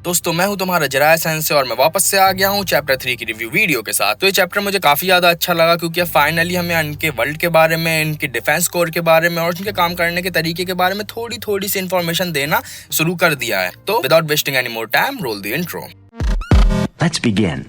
दोस्तों मैं हूं तुम्हारा जराय साइंस से और मैं वापस से आ गया हूं चैप्टर 3 की रिव्यू वीडियो के साथ। तो ये चैप्टर मुझे काफी ज्यादा अच्छा लगा क्योंकि फाइनली हमें इनके वर्ल्ड के बारे में, इनके डिफेंस कोर के बारे में और इनके काम करने के तरीके के बारे में थोड़ी सी इन्फॉर्मेशन देना शुरू कर दिया है। तो without wasting any more time, roll the intro. Let's begin.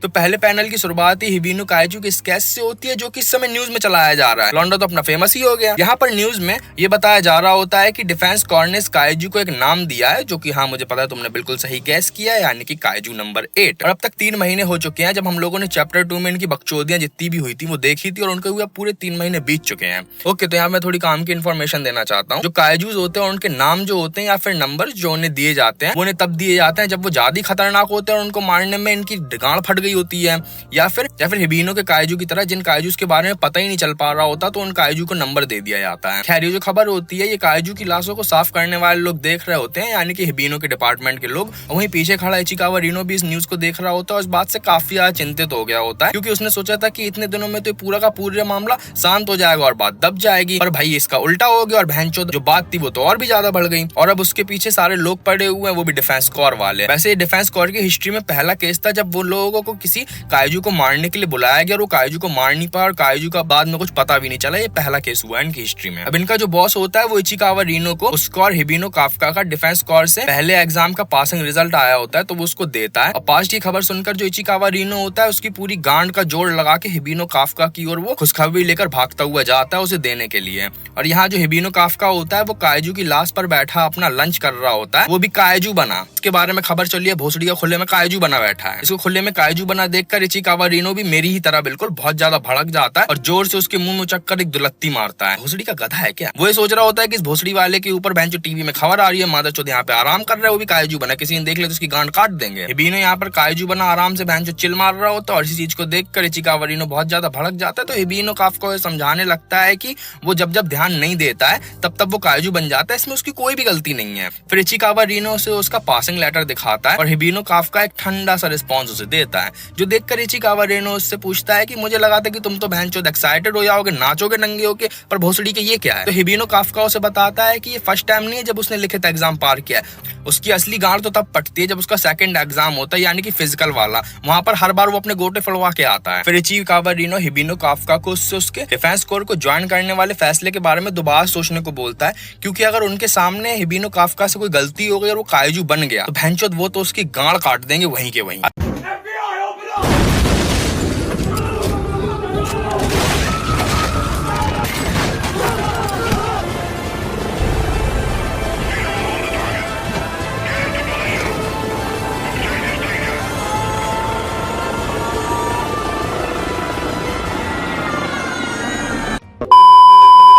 तो पहले पैनल की शुरुआत ही हिबिनो काइजू के स्केच से होती है जो कि इस समय न्यूज में चलाया जा रहा है। लॉन्डो तो अपना फेमस ही हो गया। यहाँ पर न्यूज में ये बताया जा रहा होता है कि डिफेंस कोर ने काइजू को एक नाम दिया है जो कि हाँ मुझे पता है, तुमने बिल्कुल सही गैस किया है, यानी कि काइजू नंबर 8। और अब तक 3 महीने हो चुके हैं जब हम लोगों ने चैप्टर 2 में इनकी बकचोदियां जितनी भी हुई थी वो देखी थी और उनके हुए पूरे 3 महीने बीत चुके हैं। ओके, तो यहाँ मैं थोड़ी काम की इन्फॉर्मेशन देना चाहता हूँ। जो काइजूज होते हैं उनके नाम जो होते हैं या फिर नंबर जो उन्हें दिए जाते हैं वो उन्हें तब दिए जाते हैं जब वो ज्यादा खतरनाक होते हैं और उनको मारने में इनकी गांड फट गई होती है, या फिर हिबिनो के काइजू की तरह जिन काइजूस के बारे में पता ही नहीं चल पा रहा होता तो उन काइजू को नंबर दे दिया जाता है। खैर, ये जो खबर होती है ये काइजू की लाशों को साफ करने वाले लोग देख रहे होते हैं, यानी कि हिबिनो के डिपार्टमेंट के लोग। वहीं पीछे खड़ा इचिकावा रिनो भी इस न्यूज को देख रहा होता है और इस बात से काफी ज्यादा चिंतित हो गया होता है क्योंकि उसने सोचा था कि इतने दिनों में तो पूरा का पूरा मामला शांत हो जाएगा और बात दब जाएगी, पर भाई इसका उल्टा हो गया और बहनचोद जो बात थी वो तो और भी ज्यादा बढ़ गई। और अब उसके पीछे सारे लोग पड़े हुए हैं, वो भी डिफेंस कोर वाले। वैसे डिफेंस कोर की हिस्ट्री में पहला केस था जब वो लोगों को किसी काइजू को मारने के लिए बुलाया गया और वो काइजू को मार नहीं पाया और काइजू का बाद में कुछ पता भी नहीं चला। ये पहला केस हुआ है इनकी हिस्ट्री में। अब इनका जो बॉस होता है वो इचिकावा रिनो को उसका और हिबिनो काफका का डिफेंस कोर से पहले एग्जाम का पासिंग रिजल्ट आया होता है तो वो उसको देता है। और पास की खबर सुनकर जो इचिकावा रिनो होता है उसकी पूरी गांड का जोड़ लगा के हिबिनो काफका की ओर वो खुशखबरी लेकर भागता हुआ जाता है उसे देने के लिए। और यहाँ जो हिबिनो काफका होता है वो काइजू की लाश पर बैठा अपना लंच कर रहा होता है, वो भी काइजू बना। इसके बारे में खबर चली है भोसड़ी का खुले में काइजू बना बैठा है। इसको खुले में काइजू बना देखकर इचिकावा रिनो भी मेरी ही तरह बिल्कुल बहुत ज्यादा भड़क जाता है और जोर से उसके मुंह में उचक्कर एक दुलत्ती मारता है। भोसड़ी का गधा है क्या? वो ये सोच रहा होता है कि इस भोसड़ी वाले के ऊपर बहन जो टीवी में खबर आ रही है मादरचोद यहाँ पे आराम कर रहा है, वो भी काइजू बना, किसी ने देख ले तो उसकी गांड काट देंगे। हिबिनो यहाँ पर काइजू बना आराम से बहन जो चिल मार रहा होता है और इसी चीज को देखकर इचिकावा रिनो बहुत ज्यादा भड़क जाता है। तो हिबिनो काफका को समझाने लगता है कि वो जब ध्यान नहीं देता है तब वो काइजू बन जाता है, इसमें उसकी कोई भी गलती नहीं है। फिर इचिकावा रिनो से उसका पासिंग लेटर दिखाता है और हिबिनो काफका एक ठंडा सा रिस्पॉन्स उसे देता है, जो देखकर इचिकावा रिनो उससे पूछता है कि मुझे लगा था कि तुम तो बहनचोद एक्साइटेड हो जाओगे, नाचोगे नंगे होके, पर भोसड़ी के ये क्या है? तो हिबिनो काफका उसे बताता है कि ये फर्स्ट टाइम नहीं है जब उसने लिखित एग्जाम पार किया है, उसकी असली गांड तो तब पटती है जब उसका सेकंड एग्जाम होता है, यानी कि फिजिकल वाला। वहां पर हर बार वो अपने गोटे फड़वा के आता है। फिर इचिकावा रिनो हिबिनो काफका को उसके डिफेंस कोर को ज्वाइन करने वाले फैसले के बारे में दोबारा सोचने को बोलता है क्योंकि अगर उनके सामने हिबिनो काफका से कोई गलती हो गई और वो काइजू बन गया तो बहनचोद वो तो उसकी गांड काट देंगे वहीं के वहीं।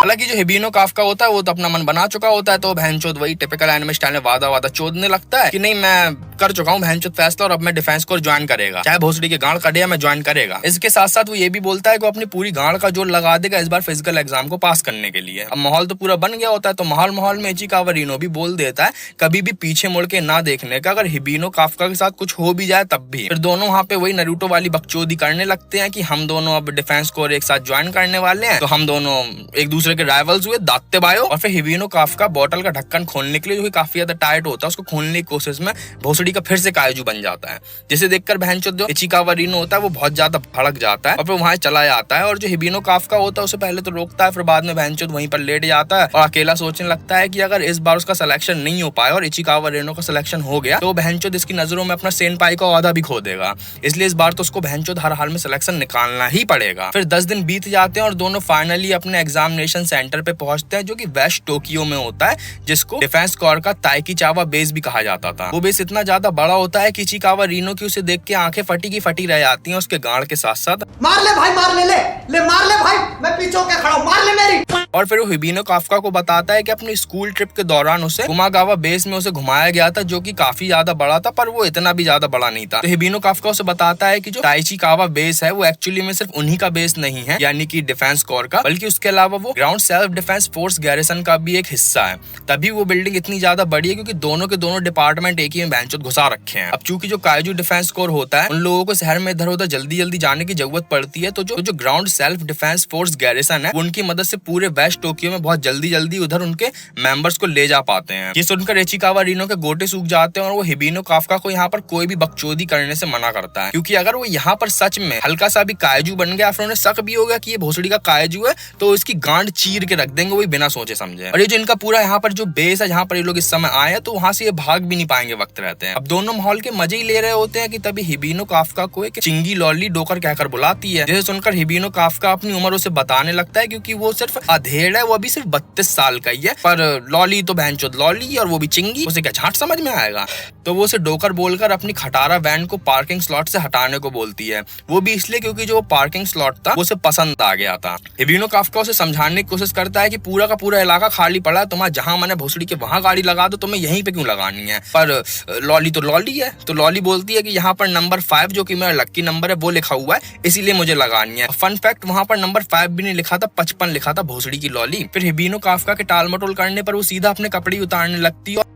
हालांकि जो हिबिनो काफका होता है वो तो अपना मन बना चुका होता है, तो बहनचोद वही टिपिकल एनिमे स्टाइल में वादा चोदने लगता है कि नहीं मैं कर चुका हूँ बहनचोद फैसला और अब मैं डिफेंस कोर ज्वाइन करेगा, चाहे भोसड़ी के गांड कटे या मैं ज्वाइन करेगा। इसके साथ साथ वो ये भी बोलता है कि वो अपनी पूरी गांड का जोर लगा देगा इस बार फिजिकल एग्जाम को पास करने के लिए। अब माहौल तो पूरा बन गया होता है, तो माहौल में इचिकावा रिनो भी बोल देता है कभी भी पीछे मुड़ के ना देखने का, अगर हिबिनो काफका के साथ कुछ हो भी जाए तब भी। फिर दोनों वहाँ पे वही नरूटो वाली बकचोदी करने लगते हैं कि हम दोनों अब डिफेंस कोर एक साथ ज्वाइन करने वाले हैं, तो हम दोनों एक दूसरे के राइवल्स हुए दाते बायो। और फिर हिबिनो काफका बोतल का ढक्कन खोलने के लिए जो कि काफी ज्यादा टाइट होता है उसको खोलने की कोशिश में भोसड़ी का फिर से काइजू बन जाता है, जिसे देखकर बहनचोद जो इचिकावा रिनो होता है वो बहुत ज्यादा भड़क जाता है और फिर वहां चला जाता है। और जो हिबिनो काफका होता है उसे पहले तो रोकता है, फिर बाद में बहनचोद वहीं पर लेट जाता है और अकेला सोचने लगता है कि अगर इस बार उसका सिलेक्शन नहीं हो पाया और इचिकावा रिनो का सिलेक्शन हो गया तो बहनचोद इसकी नजरों में अपना सेनपाई का औहदा भी खो देगा, इसलिए इस बार तो उसको बहनचोद हर हाल में सिलेक्शन निकालना ही पड़ेगा। फिर 10 दिन बीत जाते हैं और दोनों फाइनली अपने एग्जामिनेशन सेंटर पे पहुंचते हैं जो कि वेस्ट टोक्यो में होता है, जिसको डिफेंस कोर का ताइकीचावा बेस भी कहा जाता था। वो बेस इतना ज्यादा बड़ा होता है कि इचिकावा रिनो की उसे देख के आंखें फटी की फटी रह जाती हैं उसके गांड के साथ साथ। मार ले भाई, मार ले, मार ले भाई, मैं पीछे होके खड़ा हूं, मार ले मेरी। और फिर वो हिबिनो काफ्का को बताता है कि अपनी स्कूल ट्रिप के दौरान उसे कुमागावा बेस में उसे घुमाया गया था, जो कि काफी ज्यादा बड़ा था, पर वो इतना भी ज्यादा बड़ा नहीं था। तो हिबिनो काफ्का उसे बताता है कि जो ताइचिकावा बेस है वो एक्चुअली में सिर्फ उन्हीं का बेस नहीं है, यानी कि डिफेंस कोर का, बल्कि उसके अलावा वो ground self defence force garrison का भी एक हिस्सा है। तभी वो बिल्डिंग इतनी ज्यादा बड़ी है क्योंकि दोनों के दोनों डिपार्टमेंट एक ही में बेंचों घुसा रखे हैं। अब चूंकि जो काइजू डिफेंस कोर होता है, उन लोगों को शहर में इधर उधर जल्दी जल्दी जाने की जरूरत पड़ती है, तो जो ground self defence force garrison है, उनकी मदद से पूरे वेस्ट टोक्यो में बहुत जल्दी जल्दी उधर उनके मेंबर्स को ले जा पाते हैं। ये सुनकर इचिकावा रीनो के गोटे सूख जाते हैं और वो हिबिनो काफ्का को यहाँ पर कोई भी बकचोदी करने से मना करता है, क्योंकि अगर वो यहाँ पर सच में हल्का सा भी काइजू बन गया, फिर उन्हें शक भी हो गया कि ये भोसड़ी का काइजू है, तो इसकी गांड चीर के रख देंगे, वो बिना सोचे समझे। और ये जो इनका पूरा यहाँ पर जो बेस है, जहाँ पर ये लोग इस समय आए हैं, तो वहां से ये भाग भी नहीं पाएंगे वक्त रहते हैं। अब दोनों माहौल के मजे ही ले रहे होते हैं कि तभी हिबिनो काफ्का को एक चिंगी लॉली डोकर कहकर बुलाती है, जिसे सुनकर हिबिनो काफ्का अपनी उम्र उसे बताने लगता है, क्योंकि वो सिर्फ अधेड़ है, वो अभी सिर्फ 32 साल का ही है, पर लॉली तो बहनचोद लॉली और वो भी चिंगी, उसे क्या झाट समझ में आएगा। तो वो उसे डोकर बोलकर अपनी खटारा वैन को पार्किंग स्लॉट से हटाने को बोलती है, वो भी इसलिए क्योंकि जो पार्किंग स्लॉट था वो उसे पसंद आ गया था। हिबिनो काफ्का उसे समझाने की कोशिश करता है कि पूरा का पूरा इलाका खाली पड़ा है, तुम्हारा जहां मैंने भोसड़ी के वहां गाड़ी लगा दो, तुम्हें यहीं पे क्यों लगानी है। पर लॉली तो लॉली है, तो लॉली बोलती है कि यहाँ पर नंबर 5 जो कि मेरा लक्की नंबर है वो लिखा हुआ है, इसीलिए मुझे लगानी है। फन फैक्ट, वहां पर नंबर 5 भी नहीं लिखा था, 55 लिखा था, भोसड़ी की लॉली। फिर हिबिनो काफ्का के टाल मटोल करने पर वो सीधा अपने कपड़े उतारने लगती है,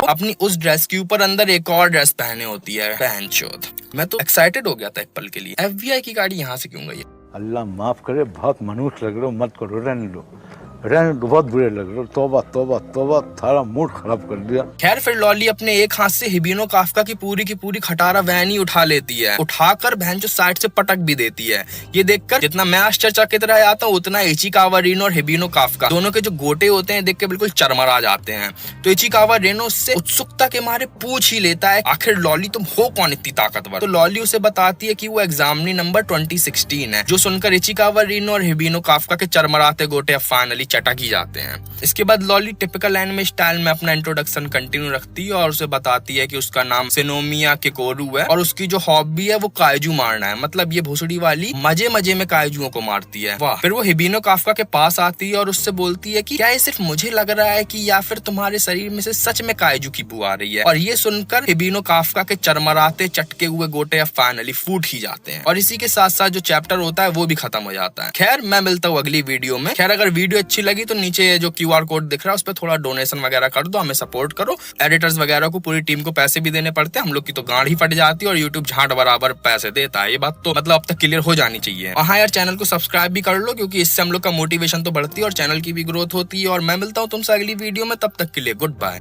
अपनी उस ड्रेस के ऊपर अंदर एक और ड्रेस पहने होती है। बहनचोद, मैं तो एक्साइटेड हो गया था एक पल के लिए, FBI की गाड़ी यहाँ से क्यों गई? अल्लाह माफ करे, बहुत मनुष्य लग रहे हो, मत करो, रहने दो, बहुत बुरे लग रहे हो, तौबा तौबा तौबा, थारा मूड खराब कर दिया। खैर फिर लॉली अपने एक हाथ से हिबिनो काफ्का की पूरी खटारा वैन ही उठा लेती है, उठाकर बहन जो साइड से पटक भी देती है। ये देखकर जितना मैं आश्चर्यचकित रह जाता हूँ, उतना इचिकावा रीनो और हिबिनो काफ्का दोनों के जो गोटे होते हैं देख के बिल्कुल चरमरा जाते हैं। तो इचिकावा रीनो उससे उत्सुकता के मारे पूछ ही लेता है, आखिर लॉली तुम हो कौन इतनी ताकतवर? तो लॉली उसे बताती है कि वो एग्जामिनी नंबर 2016 है, जो सुनकर इचिकावा रीनो और हिबिनो काफ्का के चरमराते गोटे अब फाइनली चटक ही जाते हैं। इसके बाद लॉली टिपिकल एनिमे स्टाइल में अपना इंट्रोडक्शन कंटिन्यू रखती है और उसे बताती है कि उसका नाम सिनोमिया केकोरू है और उसकी जो हॉबी है वो काइजू मारना है, मतलब ये भोसड़ी वाली मजे मजे में काइजुओं को मारती है। वाह। फिर वो हिबिनो काफ्का के पास आती है और उससे बोलती है कि क्या ये सिर्फ मुझे लग रहा है कि या फिर तुम्हारे शरीर में से सच में काइजू की बू आ रही है? और ये सुनकर हिबिनो काफ्का के चरमराते चटके हुए गोटे अब फाइनली फूट ही जाते हैं और इसी के साथ साथ जो चैप्टर होता है वो भी खत्म हो जाता है। खैर मैं मिलता हूँ अगली वीडियो में। खैर अगर वीडियो अच्छी लगी तो नीचे जो QR कोड दिख रहा है उस पर थोड़ा डोनेशन वगैरह कर दो, हमें सपोर्ट करो। एडिटर्स वगैरह को, पूरी टीम को पैसे भी देने पड़ते हैं, हम लोग की तो गांड ही फट जाती है और यूट्यूब झाट बराबर पैसे देता है। ये बात तो मतलब अब तक क्लियर हो जानी चाहिए। और हाँ यार, चैनल को सब्सक्राइब भी कर लो क्योंकि इससे हम लोग का मोटिवेशन तो बढ़ती है और चैनल की भी ग्रोथ होती है। और मैं मिलता हूँ तुमसे अगली वीडियो में, तब तक के लिए गुड बाय।